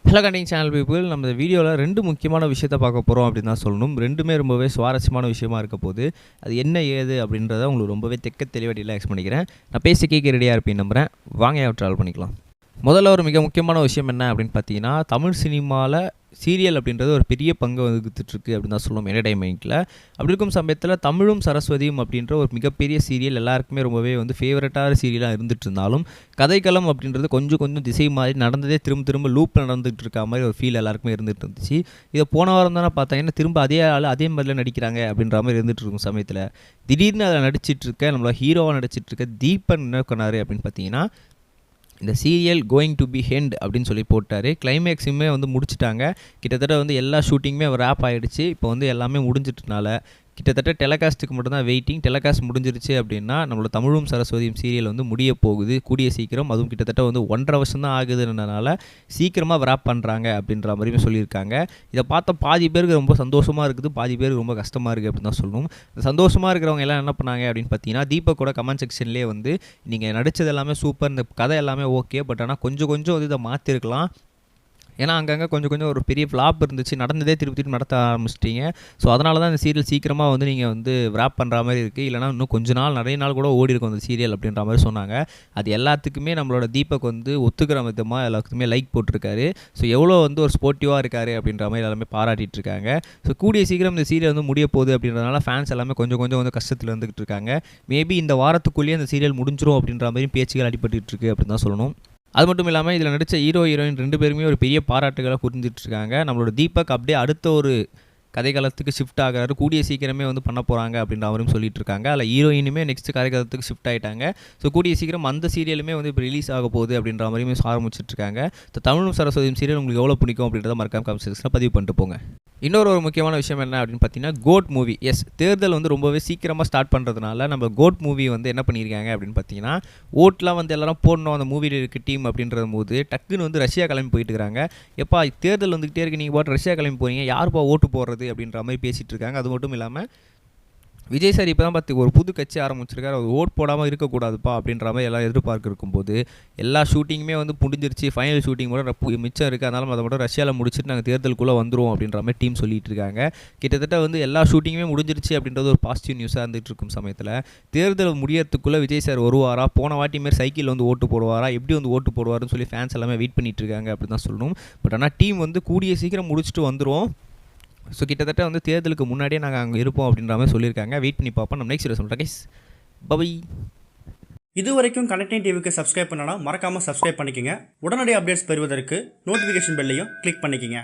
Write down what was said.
Hello கண்டிங் channel people, நம்ம இந்த வீடியோவில் 2 முக்கியமான விஷயத்தை பார்க்க போகிறோம் அப்படின்னு தான் சொல்லணும். 2மே ரொம்பவே சுவாரஸ்யமான விஷயமா இருக்க போது. அது என்ன ஏது அப்படின்றத உங்களுக்கு ரொம்பவே தெளிவாக ரிலாக்ஸ் பண்ணிக்கிறேன். நான் பேசி கேட்க ரெடியாக இருப்பேன் நம்புகிறேன். வாங்க ட்ராவல் பண்ணிக்கலாம். முதல்ல ஒரு மிக முக்கியமான விஷயம் என்ன அப்படின்னு பார்த்தீங்கன்னா, தமிழ் சினிமாவில் சீரியல் அப்படின்றது ஒரு பெரிய பங்கு வகுத்துட்ருக்கு அப்படின்னு தான் சொல்லுவோம் என்டர்டைன்மெண்ட்டில். அப்படி இருக்கும் சமயத்தில் தமிழும் சரஸ்வதியும் அப்படின்ற ஒரு மிகப்பெரிய சீரியல் எல்லாருக்குமே ரொம்பவே ஃபேவரட்டான சீரியலாக இருந்துட்டு இருந்தாலும், கதைக்களம் அப்படின்றது கொஞ்சம் திசை மாதிரி நடந்ததே திரும்ப லூப்பில் நடந்துகிட்டு இருக்க மாதிரி ஒரு ஃபீல் எல்லாருக்குமே இருந்துகிட்டு இருந்துச்சு. இதை போன வாரம் தானே பார்த்தீங்கன்னா திரும்ப அதே ஆள் அதே மாதிரிலாம் நடிக்கிறாங்க அப்படின்ற மாதிரி இருந்துகிட்டு இருக்கும் சமயத்தில் திடீர்னு அதில் நடிச்சிட்ருக்க நம்மளோட ஹீரோவாக நடிச்சிட்ருக்க தீபன் என்ன பண்ணார் அப்படின்னு பார்த்தீங்கன்னா, இந்த serial going to behind அப்படின்னு சொல்லி போட்டார். கிளைமேக்ஸுமே முடிச்சிட்டாங்க. கிட்டத்தட்ட எல்லா ஷூட்டிங்குமே ரேப் ஆகிடுச்சு. இப்போ எல்லாமே முடிஞ்சிட்டனால கிட்டத்தட்ட டெலகாஸ்ட்டுக்கு மட்டும்தான் வெயிட்டிங். டெலகாஸ்ட் முடிஞ்சிருச்சு அப்படின்னா நம்மளோட தமிழும் சரஸ்வதியும் சீரியல் முடிய போகுது கூடிய சீக்கிரம். அதுவும் கிட்டத்தட்ட 1.5 வருஷம் தான் ஆகுதுன்றனால சீக்கிரமாக ரேப் பண்ணுறாங்க அப்படின்ற மாதிரியுமே சொல்லியிருக்காங்க. இதை பார்த்தா பாதி பேருக்கு ரொம்ப சந்தோஷமாக இருக்குது, பாதி பேருக்கு ரொம்ப கஷ்டமாக இருக்குது அப்படின்னு தான் சொல்லணும். சந்தோஷமாக இருக்கிறவங்க எல்லாம் என்ன பண்ணாங்க அப்படின்னு பார்த்தீங்கன்னா, தீபக்கோட கமெண்ட் செக்ஷன்லேயே நீங்கள் நடித்தது எல்லாமே சூப்பர், இந்த கதை எல்லாமே ஓகே, பட் ஆனால் கொஞ்சம் இதை மாற்றிருக்கலாம். ஏன்னா அங்கங்கே கொஞ்சம் ஒரு பெரிய ஃப்ளாப் இருந்துச்சு, நடந்ததே திருப்பி நடத்த ஆரம்பிச்சிட்டிங்க. ஸோ அதனால தான் இந்த சீரியல் சீக்கிரமாக நீங்கள் ரேப் பண்ணுற மாதிரி இருக்குது. இல்லைனா இன்னும் நிறைய நாள் கூட ஓடி இருக்கும் அந்த சீரியல் அப்படின்ற மாதிரி சொன்னாங்க. அது எல்லாத்துக்குமே நம்மளோட தீபக் ஒத்துக்கிற விதமாக எல்லாத்துக்குமே லைக் போட்டிருக்காரு. ஸோ எவ்வளோ ஒரு ஸ்போர்ட்டிவாக இருக்காரு அப்படின்ற மாதிரி எல்லாமே பாராட்டிகிட்டு இருக்காங்க. ஸோ கூடிய சீக்கிரம் இந்த சீரியல் முடிய போகுது அப்படின்றதுனால ஃபேன்ஸ் எல்லாமே கொஞ்சம் கஷ்டத்தில் இருந்துகிட்டு இருக்காங்க. மேபி இந்த வாரத்துக்குள்ளேயே இந்த சீரியல் முடிஞ்சிரும் அப்படின்ற மாதிரி பேச்சுகள் அடிபட்டு இருக்கு அப்படின்னு தான் சொல்லணும். அது மட்டும் இல்லாமல் இதில் நடித்த ஹீரோயின் 2 பேருமே ஒரு பெரிய பாராட்டுகளை புரிஞ்சிட்ருக்காங்க. நம்மளோட தீபக் அப்படியே அடுத்த ஒரு கதைக்காலத்துக்கு ஷிஃப்ட் ஆகிறாரு, கூடிய சீக்கிரமே பண்ண போகிறாங்க அப்படின்ற அவரும் சொல்லிட்டு இருக்காங்க. அதில் ஹீரோயினுமே நெக்ஸ்ட் கதைக்காலத்துக்கு ஷிஃப்ட் ஆகிட்டாங்க. ஸோ கூடிய சீக்கிரம் அந்த சீரியலுமே இப்போ ரிலீஸ் ஆக போகுது அப்படின்ற மாதிரியுமே ஆரம்பிச்சிட்ருக்காங்க. ஸோ தமிழும் சரஸ்வதியும் சீரியல் உங்களுக்கு எவ்வளோ பிடிக்கும் அப்படின்றத மறக்காம கமெண்ட் செக்ஷனில் பதிவு பண்ணிட்டு போங்க. இன்னொரு முக்கியமான விஷயம் என்ன அப்படின்னு பார்த்தீங்கன்னா, கோட் மூவி. தேர்தல் ரொம்பவே சீக்கிரமாக ஸ்டார்ட் பண்ணுறதுனால நம்ம கோட் மூவி என்ன பண்ணியிருக்காங்க அப்படின்னு பார்த்தீங்கன்னா, ஓட்லாம் எல்லாரும் போடணும் அந்த மூவியில் இருக்க டீம் அப்படின்றது போது டக்குன்னு ரஷ்யா கிளம்பி போயிட்டு இருக்காங்க. எப்பா தேர்தல் வந்துகிட்டே இருக்கு, நீங்கள் பாட்டு ரஷ்யா கிளம்பி போகிறீங்க, யாருப்பா ஓட்டு போடுறது அப்படின்ற மாதிரி பேசிகிட்டு இருக்காங்க. அது மட்டும் இல்லாமல் விஜய் சார் இப்போ தான் ஒரு புது கட்சி ஆரம்பிச்சிருக்காரு, அவர் ஓட் போடாமல் இருக்கக்கூடாதுப்பா அப்படின்ற மாதிரி எல்லாம் எதிர்பார்க்க இருக்கும்போது எல்லா ஷூட்டிங்குமே முடிஞ்சிருச்சு, ஃபைனல் ஷூட்டிங் மட்டும் மிச்சம் இருக்குது, அதனால் அதை மட்டும் ரஷ்யாவில் முடிச்சுட்டு நாங்கள் தேர்தலுக்குள்ளே வந்துடுவோம் அப்படின்ற மாதிரி டீம் சொல்லிட்டு இருக்காங்க. கிட்டத்தட்ட எல்லா ஷூட்டிங்குமே முடிஞ்சிருச்சு அப்படின்றது ஒரு பாசிட்டிவ் நியூஸாக இருந்துகிட்டு இருக்கும் சமயத்தில் தேர்தல் முடியறதுக்குள்ளே விஜய் சார் வருவாரா, போன வாட்டி மாரி சைக்கிள் ஓட்டு போடுவாரா, எப்படி ஓட்டு போடுவாருன்னு சொல்லி ஃபேன்ஸ் எல்லாமே வெயிட் பண்ணிட்டு இருக்காங்க அப்படின்னு தான் சொல்லணும். பட் ஆனால் டீம் கூடிய சீக்கிரம் முடிச்சுட்டு வந்துடும். ஸோ கிட்டத்தட்ட தேர்தலுக்கு முன்னாடியே நாங்கள் அங்கே இருப்போம் அப்படின்ற மாதிரி சொல்லியிருக்காங்க. வெயிட் பண்ணி பார்ப்போம். நம்ம நெக்ஸ்ட் சொல்கிறேன் கைஸ், பை. இது வரைக்கும் கனெக்டிங் டிவிக்கு சப்ஸ்கிரைப் பண்ணனா மறக்காமல் சப்ஸ்கிரைப் பண்ணிக்கங்க. உடனடி அப்டேட்ஸ் பெறுவதற்கு நோட்டிஃபிகேஷன் பெல்லையும் கிளிக் பண்ணிக்கங்க.